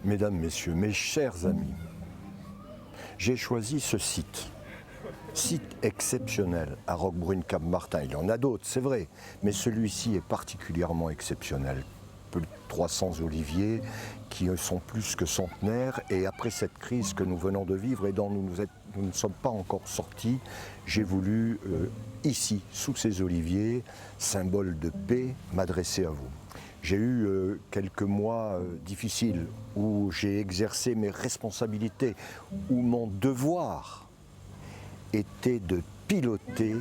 Mesdames, Messieurs, mes chers amis, j'ai choisi ce site exceptionnel à Roquebrune-Cap-Martin. Il y en a d'autres, c'est vrai, mais celui-ci est particulièrement exceptionnel. Plus de 300 oliviers qui sont plus que centenaires, et après cette crise que nous venons de vivre et dont nous ne sommes pas encore sortis, j'ai voulu, ici, sous ces oliviers, symbole de paix, m'adresser à vous. J'ai eu quelques mois difficiles où j'ai exercé mes responsabilités, où mon devoir était de piloter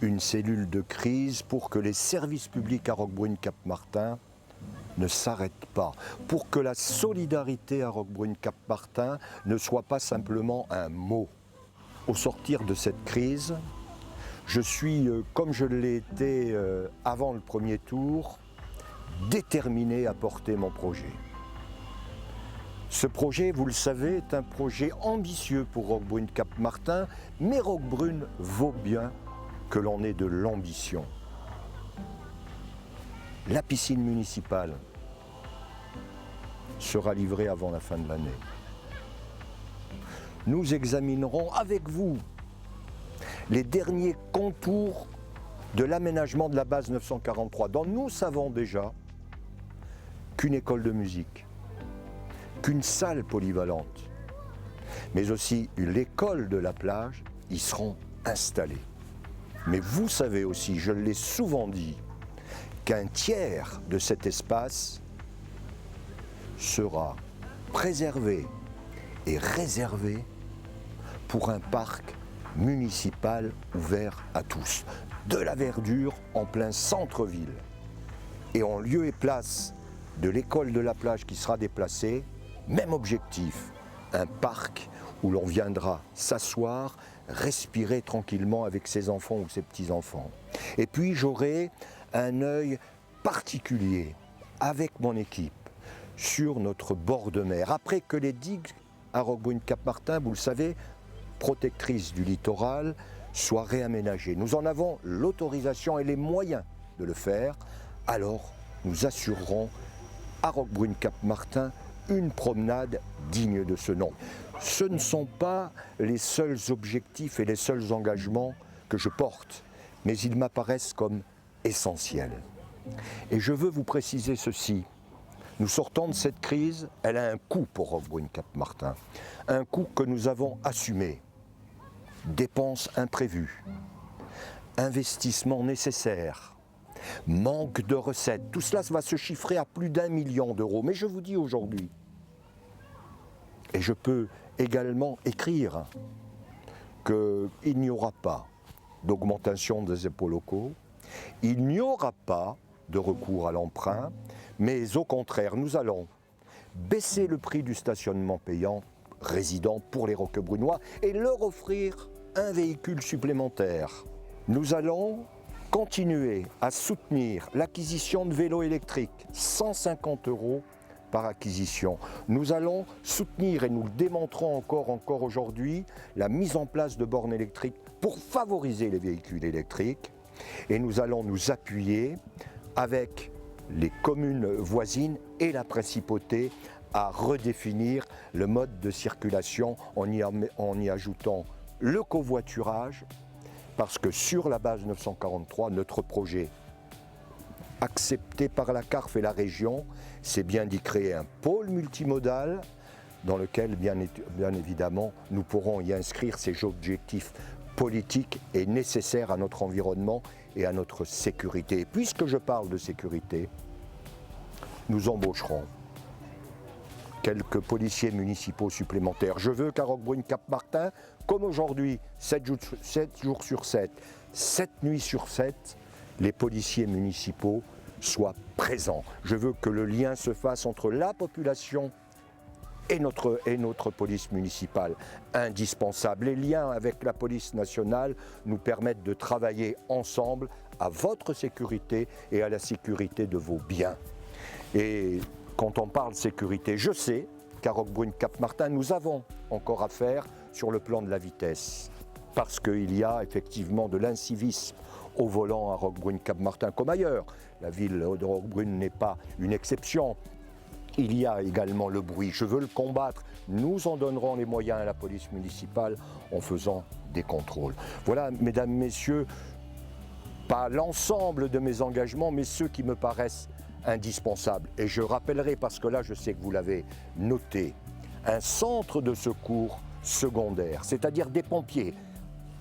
une cellule de crise pour que les services publics à Roquebrune-Cap-Martin ne s'arrêtent pas, pour que la solidarité à Roquebrune-Cap-Martin ne soit pas simplement un mot. Au sortir de cette crise, je suis, comme je l'ai été avant le premier tour, déterminé à porter mon projet. Ce projet, vous le savez, est un projet ambitieux pour Roquebrune-Cap-Martin, mais Roquebrune vaut bien que l'on ait de l'ambition. La piscine municipale sera livrée avant la fin de l'année. Nous examinerons avec vous les derniers contours de l'aménagement de la base 943, dont nous savons déjà qu'une école de musique, qu'une salle polyvalente, mais aussi l'école de la plage y seront installées. Mais vous savez aussi, je l'ai souvent dit, qu'un tiers de cet espace sera préservé et réservé pour un parc municipal ouvert à tous. De la verdure en plein centre-ville. Et en lieu et place de l'école de la plage qui sera déplacée, même objectif, un parc où l'on viendra s'asseoir, respirer tranquillement avec ses enfants ou ses petits-enfants. Et puis j'aurai un œil particulier avec mon équipe sur notre bord de mer. Après que les digues à Roquebrune-Cap-Martin, vous le savez, protectrices du littoral, soient réaménagées. Nous en avons l'autorisation et les moyens de le faire, alors nous assurerons à Roquebrune-Cap-Martin une promenade digne de ce nom. Ce ne sont pas les seuls objectifs et les seuls engagements que je porte, mais ils m'apparaissent comme essentiels. Et je veux vous préciser ceci. Nous sortons de cette crise, elle a un coût pour Roquebrune-Cap-Martin. Un coût que nous avons assumé. Dépenses imprévues, investissements nécessaires, manque de recettes, tout cela va se chiffrer à plus d'1 million d'euros. Mais je vous dis aujourd'hui, et je peux également écrire qu'il n'y aura pas d'augmentation des impôts locaux, il n'y aura pas de recours à l'emprunt, mais au contraire, nous allons baisser le prix du stationnement payant résident pour les Roquebrunois et leur offrir un véhicule supplémentaire. Nous allons continuer à soutenir l'acquisition de vélos électriques, 150 € par acquisition. Nous allons soutenir, et nous le démontrons encore aujourd'hui, la mise en place de bornes électriques pour favoriser les véhicules électriques. Et nous allons nous appuyer avec les communes voisines et la principauté à redéfinir le mode de circulation en y ajoutant le covoiturage, parce que sur la base 943, notre projet accepté par la CARF et la région, c'est bien d'y créer un pôle multimodal dans lequel, bien évidemment, nous pourrons y inscrire ces objectifs politiques et nécessaires à notre environnement et à notre sécurité. Et puisque je parle de sécurité, nous embaucherons quelques policiers municipaux supplémentaires. Je veux qu'à Roquebrune-Cap-Martin, comme aujourd'hui, 7 jours sur 7, 7 nuits sur 7, les policiers municipaux soient présents. Je veux que le lien se fasse entre la population et notre police municipale. Indispensable. Les liens avec la police nationale nous permettent de travailler ensemble à votre sécurité et à la sécurité de vos biens. Et quand on parle sécurité, je sais qu'à Roquebrune-Cap-Martin, nous avons encore à faire sur le plan de la vitesse. Parce qu'il y a effectivement de l'incivisme au volant à Roquebrune-Cap-Martin comme ailleurs. La ville de Roquebrune n'est pas une exception. Il y a également le bruit, je veux le combattre. Nous en donnerons les moyens à la police municipale en faisant des contrôles. Voilà, mesdames, messieurs, pas l'ensemble de mes engagements, mais ceux qui me paraissent indispensables. Et je rappellerai, parce que là je sais que vous l'avez noté, un centre de secours secondaire, c'est-à-dire des pompiers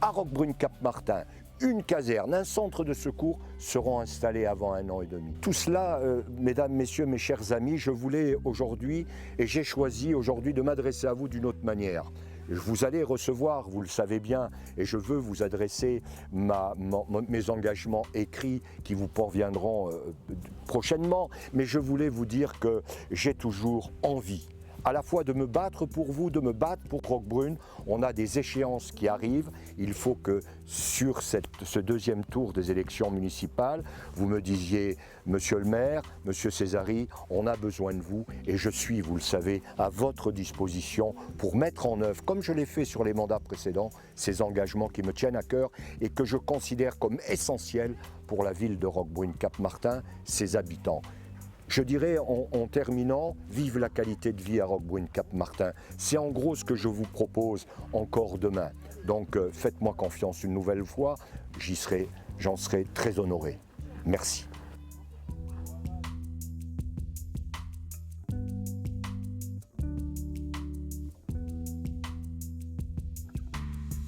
à Roquebrune-Cap-Martin, une caserne, un centre de secours seront installés avant 1 an et demi. Tout cela, mesdames, messieurs, mes chers amis, je voulais aujourd'hui, et j'ai choisi aujourd'hui de m'adresser à vous d'une autre manière. Vous allez recevoir, vous le savez bien, et je veux vous adresser mes engagements écrits qui vous parviendront prochainement, mais je voulais vous dire que j'ai toujours envie à la fois de me battre pour vous, de me battre pour Roquebrune. On a des échéances qui arrivent. Il faut que sur ce deuxième tour des élections municipales, vous me disiez, monsieur le maire, monsieur Césari, on a besoin de vous et je suis, vous le savez, à votre disposition pour mettre en œuvre, comme je l'ai fait sur les mandats précédents, ces engagements qui me tiennent à cœur et que je considère comme essentiels pour la ville de Roquebrune-Cap-Martin, ses habitants. Je dirais en terminant, vive la qualité de vie à Roquebrune-Cap-Martin. C'est en gros ce que je vous propose encore demain. Donc faites-moi confiance une nouvelle fois, j'en serai très honoré. Merci.